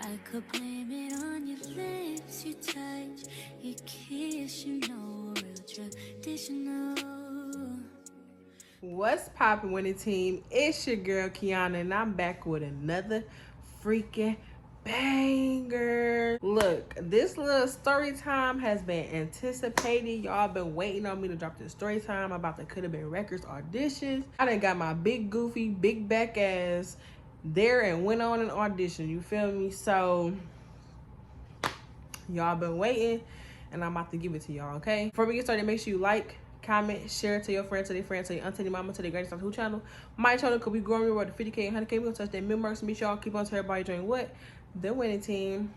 I could blame it on your lips, your touch, your kiss, you know, real traditional. What's poppin' winning team? It's your girl Kiana, and I'm back with another freaking banger. Look, this little story time has been anticipated. Y'all been waiting on me to drop this story time about the Couldabeenrecords auditions. I done got my big goofy, big back ass there and went on an audition. You feel me? So y'all been waiting, and I'm about to give it to y'all. Okay. Before we get started, make sure you like, comment, share, tell your friends, tell their friends, tell your auntie, your mama, tell their granny, who channel. My channel could be growing reward to 50K and 100K. We're gonna touch that mid marks. Make sure y'all keep on telling everybody join what? The winning team.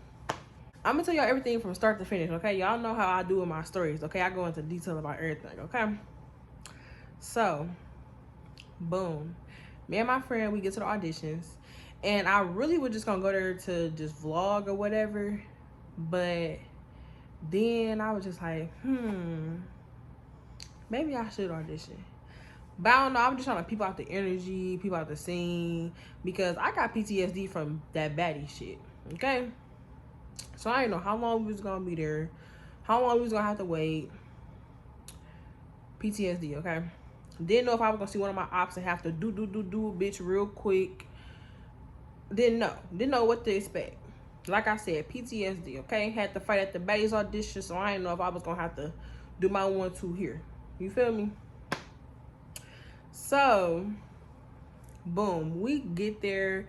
I'm gonna tell y'all everything from start to finish, okay? Y'all know how I do in my stories, okay? I go into detail about everything, okay? So, boom. Me and my friend, we get to the auditions, and I really was just gonna go there to just vlog or whatever, but then I was just like, maybe I should audition. But I don't know, I'm just trying to peep out the energy, peep out the scene, because I got PTSD from that baddie shit, okay? So I didn't know how long we was gonna be there, how long we was gonna have to wait. PTSD, okay? Didn't know if I was gonna see one of my ops and have to do bitch real quick. Didn't know what to expect. Like I said, PTSD, okay? Had to fight at the baddie's audition, so I didn't know if I was gonna have to do my 1-2 here. You feel me? So, boom, we get there,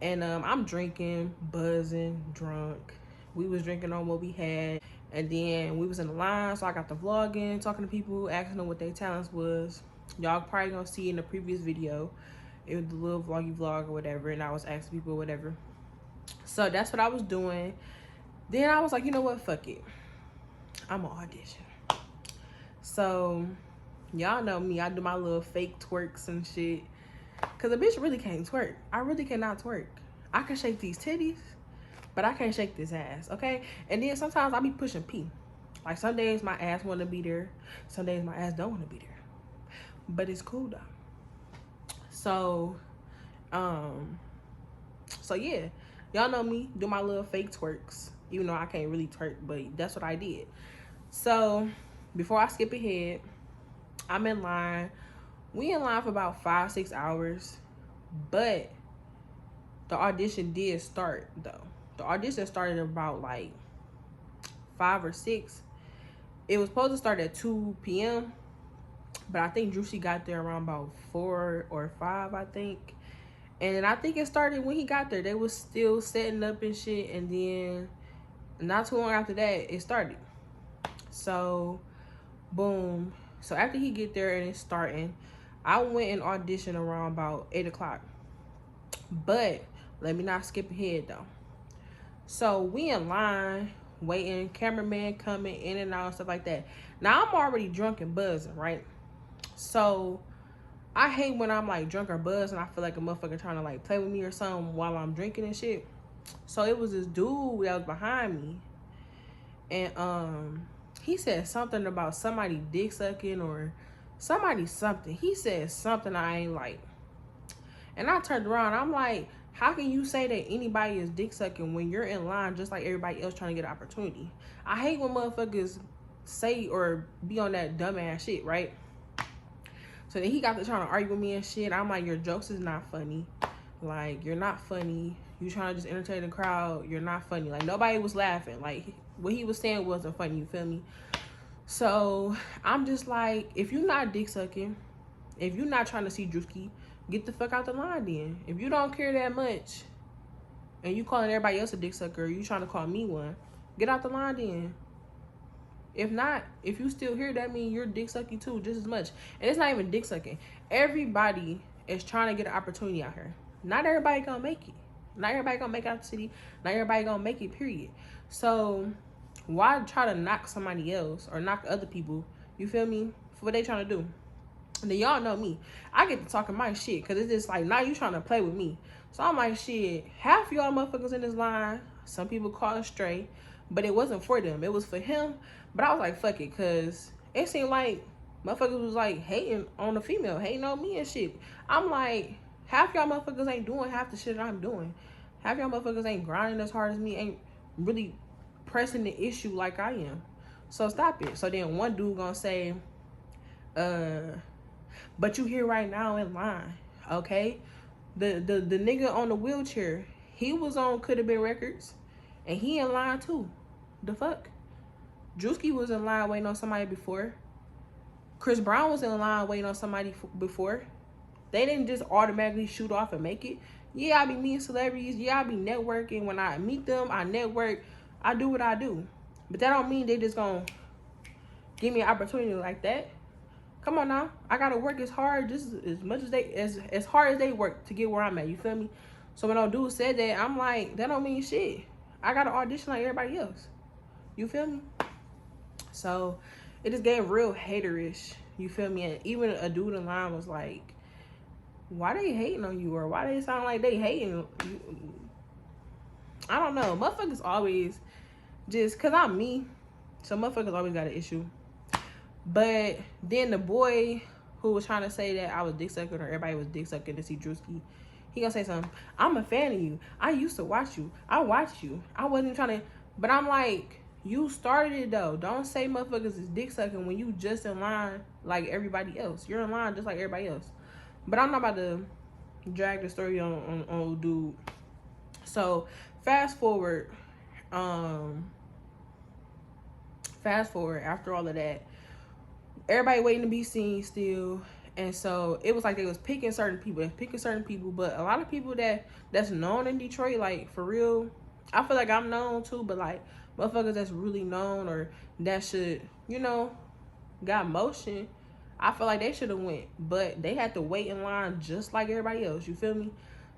and I'm drinking, buzzing, drunk. We was drinking on what we had, and then we was in the line, so I got the vlogging, talking to people, asking them what their talents was. Y'all probably gonna see in the previous video, it was the little vloggy vlog or whatever, and I was asking people whatever. So that's what I was doing. Then I was like, you know what, fuck it, I'm gonna audition. So y'all know me, I do my little fake twerks and shit, cause a bitch really can't twerk. I really cannot twerk. I can shake these titties, but I can't shake this ass, okay? And then sometimes I be pushing P. Like some days my ass wanna be there, some days my ass don't wanna be there. But it's cool though. So, yeah, y'all know me, do my little fake twerks, even though I can't really twerk, but that's what I did. So before I skip ahead, I'm in line. We in line for about 5-6 hours, but the audition did start though. The audition started about like 5 or 6. It was supposed to start at 2 p.m., but I think Druski got there around about 4 or 5, I think. And then I think it started when he got there. They was still setting up and shit, and then not too long after that, it started. So, boom. So after he get there and it's starting, I went and auditioned around about 8 o'clock. But let me not skip ahead though. So we in line, waiting, cameraman coming in and out and stuff like that. Now I'm already drunk and buzzing, right? So I hate when I'm like drunk or buzzed and I feel like a motherfucker trying to like play with me or something while I'm drinking and shit. So it was this dude that was behind me, and he said something about somebody dick sucking or something. He said something I ain't like. And I turned around, I'm like, how can you say that anybody is dick sucking when you're in line just like everybody else trying to get an opportunity? I hate when motherfuckers say or be on that dumbass shit, right? So then he got to trying to argue with me and shit. I'm like, your jokes is not funny. Like, you're not funny. You trying to just entertain the crowd. You're not funny. Like, nobody was laughing. Like, what he was saying wasn't funny. You feel me? So I'm just like, if you're not dick sucking, if you're not trying to see Druski, get the fuck out the line then. If you don't care that much and you calling everybody else a dick sucker, you trying to call me one, get out the line then. If not, if you still here, that means you're dick sucking too, just as much. And it's not even dick sucking. Everybody is trying to get an opportunity out here. Not everybody gonna make it. Not everybody gonna make it out the city. Not everybody gonna make it, period. So why try to knock somebody else or knock other people, you feel me, for what they trying to do? And then y'all know me. I get to talking my shit because it's just like, now you trying to play with me. So I'm like, shit, half y'all motherfuckers in this line, some people call it stray, but it wasn't for them. It was for him. But I was like, fuck it, because it seemed like motherfuckers was like hating on the female, hating on me and shit. I'm like, half y'all motherfuckers ain't doing half the shit I'm doing. Half y'all motherfuckers ain't grinding as hard as me, ain't really pressing the issue like I am. So stop it. So then one dude gonna say, but you here right now in line, okay? The nigga on the wheelchair, he was on Couldabeenrecords, and he in line too. The fuck? Druski was in line waiting on somebody before. Chris Brown was in line waiting on somebody before. They didn't just automatically shoot off and make it. Yeah, I be meeting celebrities. Yeah, I be networking. When I meet them, I network. I do what I do. But that don't mean they just gonna give me an opportunity like that. Come on now. I gotta work as hard, just as much as as hard as they work to get where I'm at. You feel me? So when no dude said that, I'm like, that don't mean shit. I gotta audition like everybody else. You feel me? So it just gave real haterish. You feel me? And even a dude in line was like, why they hating on you, or why they sound like they hating you? I don't know. Motherfuckers always just, cause I'm me, so motherfuckers always got an issue. But then the boy who was trying to say that I was dick sucking, or everybody was dick sucking to see Druski, he gonna say something. I'm a fan of you. I used to watch you. I watched you. I wasn't trying to, but I'm like, you started it though. Don't say motherfuckers is dick sucking when you just in line like everybody else. You're in line just like everybody else. But I'm not about to drag the story on old dude. So fast forward after all of that, everybody waiting to be seen still. And so it was like they was picking certain people, but a lot of people that's known in Detroit, like for real, I feel like I'm known too, but like motherfuckers that's really known or that should, you know, got motion, I feel like they should have went, but they had to wait in line just like everybody else. You feel me?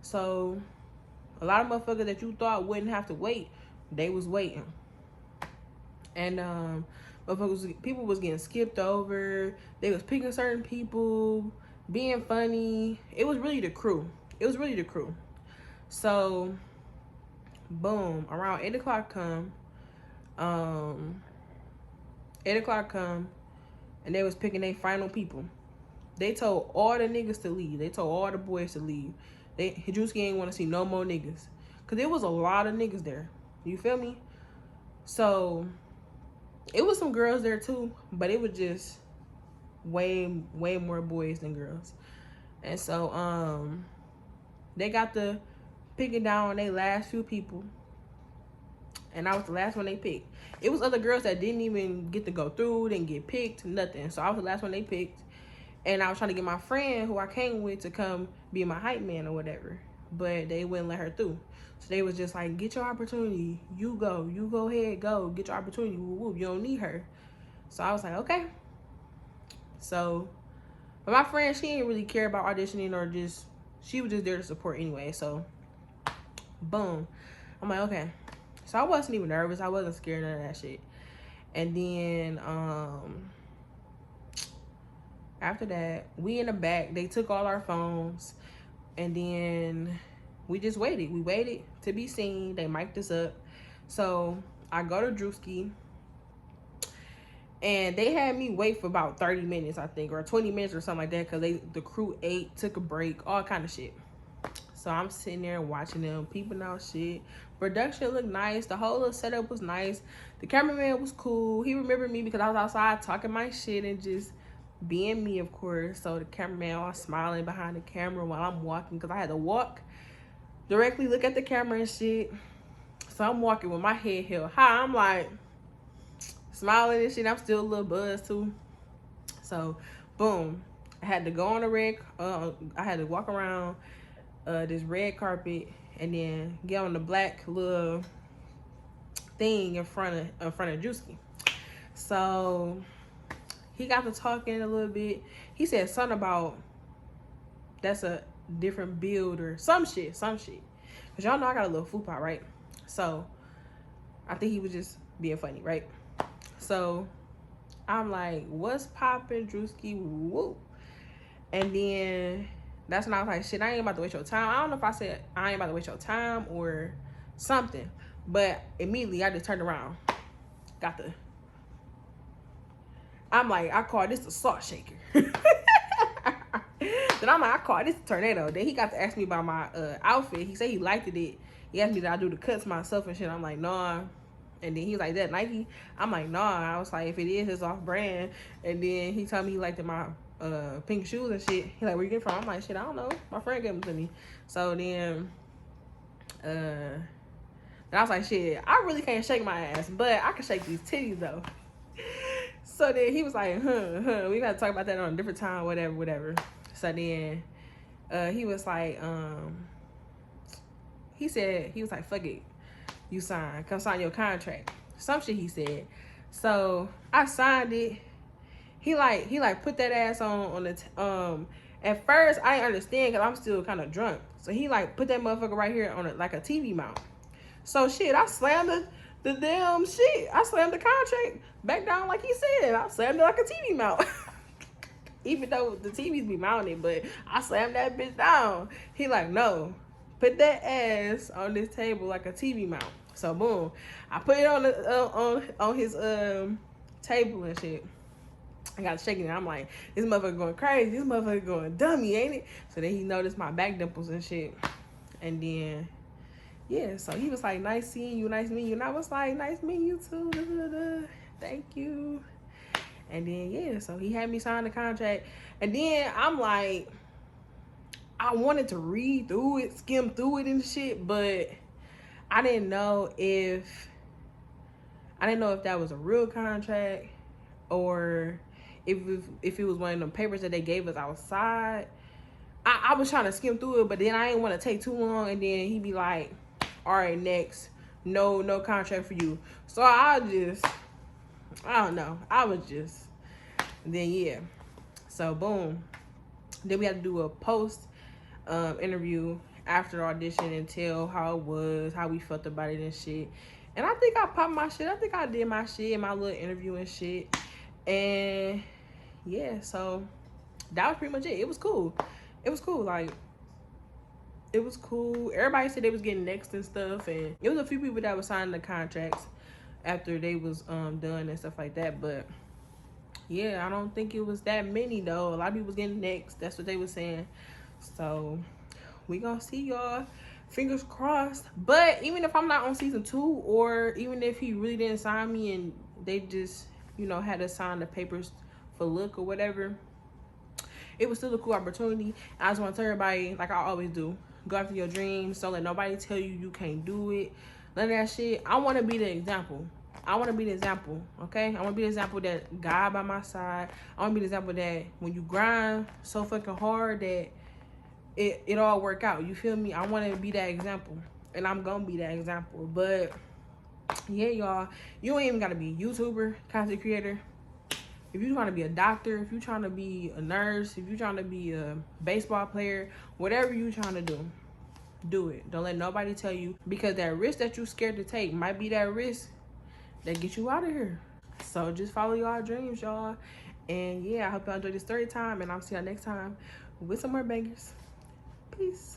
So a lot of motherfuckers that you thought wouldn't have to wait, they was waiting. And people was getting skipped over. They was picking certain people, being funny. It was really the crew. So boom, around 8 o'clock come. 8 o'clock come, and they was picking their final people. They told all the niggas to leave. They told all the boys to leave. Druski ain't want to see no more niggas, cause there was a lot of niggas there. You feel me? So it was some girls there too, but it was just way more boys than girls. And so they got the picking down their last few people, and I was the last one they picked. It was other girls that didn't even get to go through, didn't get picked, nothing. So I was the last one they picked. And I was trying to get my friend who I came with to come be my hype man or whatever. But they wouldn't let her through. So they was just like, get your opportunity. You go ahead, go. Get your opportunity. Woo, woo. You don't need her. So I was like, okay. So, but my friend, she didn't really care about auditioning, or just, she was just there to support anyway. So, boom. I'm like, okay. So I wasn't even nervous. I wasn't scared of that shit. And then, after that, we in the back, they took all our phones, and then we just waited. We waited to be seen. They mic'd us up. So I go to Druski, and they had me wait for about 30 minutes, I think, or 20 minutes or something like that, because the crew ate, took a break, all kind of shit. So I'm sitting there watching them, peeping out shit. Production looked nice. The whole little setup was nice. The cameraman was cool. He remembered me because I was outside talking my shit and just being me, of course. So the cameraman all smiling behind the camera while I'm walking, because I had to walk directly, look at the camera and shit. So I'm walking with my head held high. I'm like smiling and shit. I'm still a little buzzed too. So boom, I had to go on the red, I had to walk around this red carpet and then get on the black little thing in front of Druski. So he got to talking a little bit. He said something about that's a different build or some shit. Cause y'all know I got a little fupa, right? So I think he was just being funny, right? So I'm like, what's poppin', Druski? Woo. And then that's when I was like, shit, I ain't about to waste your time. I don't know if I said I ain't about to waste your time or something, but immediately I just turned around. I'm like, I call this a salt shaker. Then I'm like, I call this a tornado. Then he got to ask me about my outfit. He said he liked it. He asked me did I do the cuts myself and shit. I'm like, nah. And then he was like, that Nike? I'm like, nah. I was like, if it is, it's off brand. And then he told me he liked my pink shoes and shit. He like, where you get from? I'm like, shit, I don't know. My friend gave them to me. So then and I was like, shit, I really can't shake my ass, but I can shake these titties though. So then he was like, we gotta talk about that on a different time, whatever. So then he was like, he was like, fuck it, you sign, come sign your contract. Some shit he said. So I signed it. He like put that ass on the at first I didn't understand because I'm still kind of drunk. So he like put that motherfucker right here on like a TV mount. So shit, I slammed the damn shit. I slammed the contract back down like he said. I slammed it like a TV mount. Even though the TVs be mounted, but I slammed that bitch down. He like, no, put that ass on this table like a TV mount. So boom, I put it on the on his table and shit. I got shaking it. I'm like, this motherfucker going crazy. This motherfucker going dummy, ain't it? So then he noticed my back dimples and shit. And then, yeah, so he was like, nice seeing you, nice meeting you. And I was like, nice meeting you too. Da, da, da. Thank you. And then, yeah, so he had me sign the contract. And then I'm like, I wanted to read through it, skim through it and shit, but I didn't know if that was a real contract or if it was one of them papers that they gave us outside. I was trying to skim through it, but then I didn't want to take too long, and then he'd be like, all right, next, no contract for you. So I don't know. And then yeah. So boom. Then we had to do a post interview after the audition and tell how it was, how we felt about it and shit. And I think I popped my shit. I think I did my shit, my little interview and shit. And yeah, so that was pretty much it. It was cool. Like, it was cool. Everybody said they was getting next and stuff, and it was a few people that was signing the contracts after they was done and stuff like that. But yeah, I don't think it was that many though. A lot of people was getting next. That's what they was saying. So we gonna see, y'all. Fingers crossed. But even if I'm not on season 2, or even if he really didn't sign me and they just, had to sign the papers for look or whatever, it was still a cool opportunity. I just want to tell everybody, like I always do, go after your dreams. Don't let nobody tell you you can't do it. None of that shit. I want to be the example. Okay? I want to be the example that God by my side. I want to be the example that when you grind so fucking hard that it all work out. You feel me? I want to be that example. And I'm going to be that example. But yeah, y'all, you ain't even got to be a YouTuber, content creator. If you're trying to be a doctor, if you're trying to be a nurse, if you're trying to be a baseball player, whatever you're trying to do, do it. Don't let nobody tell you, because that risk that you're scared to take might be that risk that gets you out of here. So just follow your dreams, y'all. And yeah, I hope y'all enjoyed this story time, and I'll see y'all next time with some more bangers. Peace.